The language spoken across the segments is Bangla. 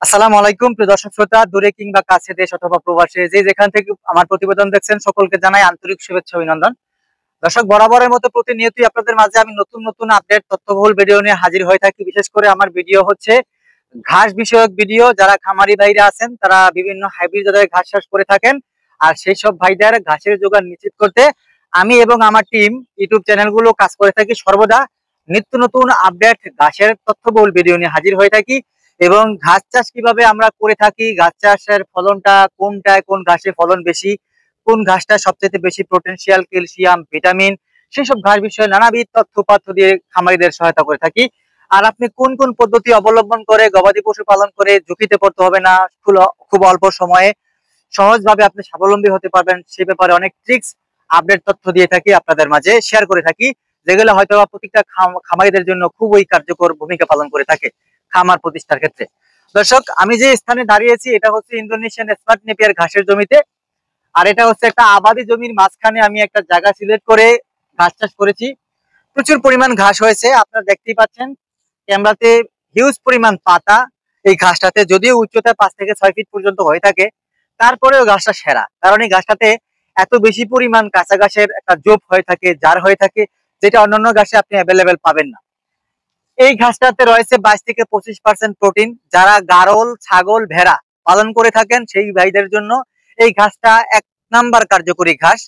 আসসালামু আলাইকুম প্রিয় দর্শক শ্রোতা, দূরে কিংবা কাছে, দেশ অথবা প্রবাসে যে যেখান থেকে আমার প্রতিবেদন দেখছেন সকলকে জানাই আন্তরিক শুভেচ্ছা অভিনন্দন। দর্শক, বরাবরের মতো প্রতিনিয়তই আপনাদের মাঝে আমি নতুন নতুন আপডেট তথ্যবহুল ভিডিও নিয়ে হাজির হয়ে থাকি। বিশেষ করে আমার ভিডিও হচ্ছে ঘাস বিষয়ক ভিডিও। যারা খামারি ভাইরা আছেন তারা বিভিন্ন হাইব্রিড জাতের ঘাস চাষ করে থাকেন, আর সেই সব ভাইদের ঘাসের যোগান নিশ্চিত করতে আমি এবং আমার টিম ইউটিউব চ্যানেলগুলো কাজ করে থাকি। সর্বদা নিত্য নতুন আপডেট ঘাসের তথ্যবহুল ভিডিও নিয়ে হাজির হয়ে থাকি। এবং ঘাস চাষ কিভাবে আমরা করে থাকি, ঘাস চাষের ফলনটা কোনটায়, কোন ঘাসে ফলন বেশি, কোন ঘাসটা সবচেয়ে বেশি পোটেনশিয়াল, ক্যালসিয়াম, ভিটামিন, সেসব ঘাস বিষয়ে নানাবিধ তথ্য উপাত্ত দিয়ে খামারিদের সহায়তা করে থাকি। আর আপনি কোন কোন পদ্ধতি অবলম্বন করে গবাদি পশু পালন করে ঝুঁকিতে পড়তে হবে না, খুব অল্প সময়ে সহজভাবে আপনি স্বাবলম্বী হতে পারবেন, সে ব্যাপারে অনেক ট্রিক্স আপডেট তথ্য দিয়ে থাকি, আপনাদের মাঝে শেয়ার করে থাকি, যেগুলো হয়তো প্রত্যেকটা খামারিদের জন্য খুবই কার্যকর ভূমিকা পালন করে থাকে খামার প্রতিষ্ঠার ক্ষেত্রে। দর্শক, আমি যে স্থানে দাঁড়িয়েছি এটা হচ্ছে ইন্দোনেশিয়ান স্মার্ট নেপিয়ার ঘাসের জমিতে। আর এটা হচ্ছে একটা আবাদি জমির মাঝখানে আমি একটা জায়গা সিলেক্ট করে ঘাস চাষ করেছি। প্রচুর পরিমাণ ঘাস হয়েছে, আপনারা দেখতেই পাচ্ছেন ক্যামেরাতে। হিউজ পরিমাণ পাতা এই ঘাসটাতে, যদিও উচ্চতা 5 থেকে 6 ফিট পর্যন্ত হয়ে থাকে, তারপরেও ঘাসটা সেরা, কারণ এই ঘাসটাতে এত বেশি পরিমাণ কাঁচা ঘাসের একটা জোপ হয়ে থাকে, জার হয়ে থাকে, যেটা অন্যান্য ঘাসে আপনি অ্যাভেলেবেল পাবেন না। এই ঘাসটাতে রয়েছে 22 থেকে 25% প্রোটিন। যারা গাড়ল, ছাগল, ভেড়া পালন করে থাকেন সেই ভাইদের জন্য এই ঘাসটা এক নাম্বার কার্যকরী ঘাস।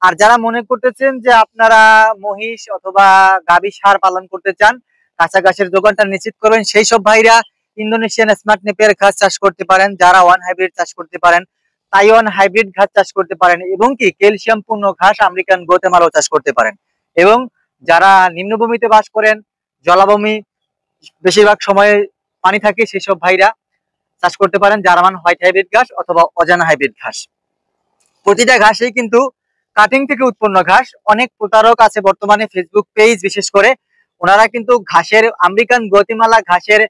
আর যারা মনে করতেছেন যে আপনারা মহিষ অথবা গাভী ষাঁড় পালন করতে চান, কাঁচা ঘাসের যোগানটা নিশ্চিত করবেন, সেই সব ভাইরা ইন্দোনেশিয়ান স্মার্ট নেপিয়ার ঘাস চাষ করতে পারেন। যারা ওয়ান হাইব্রিড চাষ করতে পারেন, তাইওয়ান হাইব্রিড ঘাস চাষ করতে পারেন, এবং কি ক্যালসিয়াম পূর্ণ ঘাস আমেরিকান গোতেমালাও চাষ করতে পারেন। এবং যারা নিম্নভূমিতে বাস করেন, জলাভূমি বেশিরভাগ সময়ে পানি থাকে, সেসব ভাইরা চাষ করতে পারেন জার্মান হোয়াইট হাইব্রিড ঘাস অথবা অজানা হাইব্রিড ঘাস। প্রতিটা ঘাসেই কিন্তু কাটিং থেকে উৎপন্ন ঘাস। অনেক প্রতারক আছে বর্তমানে ফেসবুক পেজ বিশেষ করে, ওনারা কিন্তু ঘাসের আমেরিকান গতিমালা ঘাসের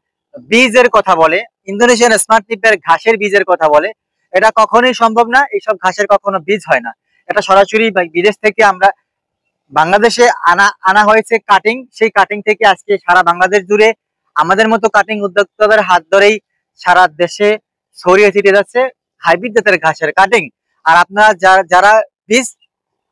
বীজের কথা বলে, ইন্দোনেশিয়ান স্মার্ট নেপিয়ার ঘাসের বীজের কথা বলে। এটা কখনোই সম্ভব না, এইসব ঘাসের কখনো বীজ হয় না। এটা সরাসরি বিদেশ থেকে আমরা বাংলাদেশে আনা হয়েছে কাটিং। সেই কাটিং থেকে আজকে সারা বাংলাদেশ জুড়ে আমাদের মতো কাটিং উদ্যোক্তাদের হাত ধরেই সারা দেশে ছড়িয়ে ছিটিয়ে যাচ্ছে হাইব্রিড জাতের ঘাসের কাটিং। আর আপনারা যারা বীজ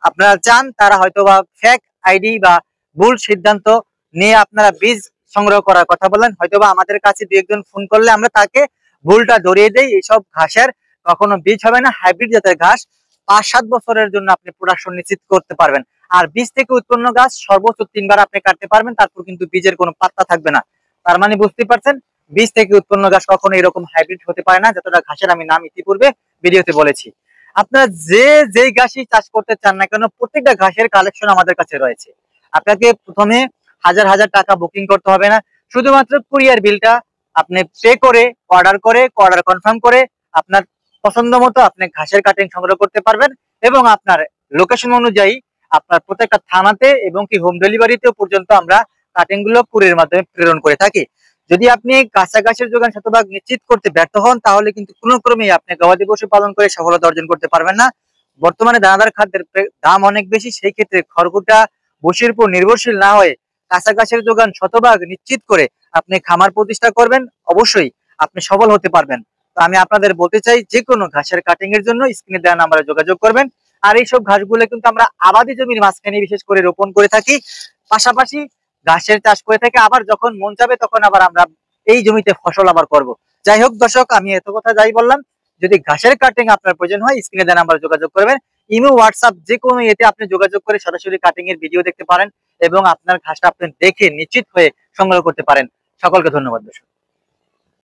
আপনারা চান, তারা হয়তো বা ফেক আইডি বা ভুল সিদ্ধান্ত নিয়ে আপনারা বীজ সংগ্রহ করার কথা বলেন। হয়তোবা আমাদের কাছে দু একজন ফোন করলে আমরা তাকে ভুলটা ধরিয়ে দেই। এইসব ঘাসের কখনো বীজ হবে না। হাইব্রিড জাতের ঘাস 5-7 বছরের জন্য আপনি প্রোডাকশন নিশ্চিত করতে পারবেন। আর বীজ থেকে উৎপন্ন গাছ সর্বোচ্চ 3 বার আপনি কাটতে পারবেন, তারপর কিন্তু বীজের কোনো পাত্তা থাকবে না। তার মানে বুঝতে পারছেন, বীজ থেকে উৎপন্ন গাছ কখনো এরকম হাইব্রিড হতে পারে না, যতটা ঘাসের আমি নাম ইতিপূর্বে ভিডিওতে বলেছি। আপনারা যেই ঘাসই চাষ করতে চান না কেন, প্রত্যেকটা ঘাসের কালেকশন আমাদের কাছে রয়েছে। আপনাকে প্রথমে হাজার হাজার টাকা বুকিং করতে হবে না, শুধুমাত্র কুরিয়ার বিলটা আপনি পে করে অর্ডার কনফার্ম করে আপনার পছন্দ মতো আপনি ঘাসের কাটিং সংগ্রহ করতে পারবেন। এবং আপনার লোকেশন অনুযায়ী আপনার প্রত্যেকটা থানাতে এবং কি হোম ডেলিভারিতেও পর্যন্ত আমরা কাটিং গুলো কুরিয়ার মাধ্যমে প্রেরণ করে থাকি। যদি আপনি কাঁচা ঘাসের যোগান শতভাগ নিশ্চিত করতে ব্যর্থ হন, তাহলে কিন্তু কোনো ক্রমেই আপনি গবাদি পশু পালন করে সফলতা অর্জন করতে পারবেন না। বর্তমানে দানাদার খাদ্যের দাম অনেক বেশি, সেই ক্ষেত্রে খড়কুটা বসির উপর নির্ভরশীল না হয়ে কাঁচা ঘাসের যোগান শতভাগ নিশ্চিত করে আপনি খামার প্রতিষ্ঠা করবেন, অবশ্যই আপনি সফল হতে পারবেন। তো আমি আপনাদের বলতে চাই, যে কোনো ঘাসের কাটিং এর জন্য স্ক্রিনে দেওয়া নাম্বারে যোগাযোগ করবেন। আর এইসব ঘাসগুলো কিন্তু আমরা আবাদি জমির মাঝখানে বিশেষ করে রোপণ করে থাকি, পাশাপাশি ঘাসের চাষ করে থাকি। আবার যখন মন চাবে তখন আবার আমরা এই জমিতে ফসল আবার করব। যাই হোক দর্শক, আমি এত কথা যাই বললাম। যদি ঘাসের কাটিং আপনার প্রয়োজন হয়, স্ক্রিনে দেওয়া নাম্বারে যোগাযোগ করবেন। ইমো, হোয়াটসঅ্যাপ যে কোনো এতে আপনি যোগাযোগ করে সরাসরি কাটিং এর ভিডিও দেখতে পারেন এবং আপনার ঘাসটা আপনি দেখে নিশ্চিত হয়ে সংগ্রহ করতে পারেন। সকলকে ধন্যবাদ দর্শক।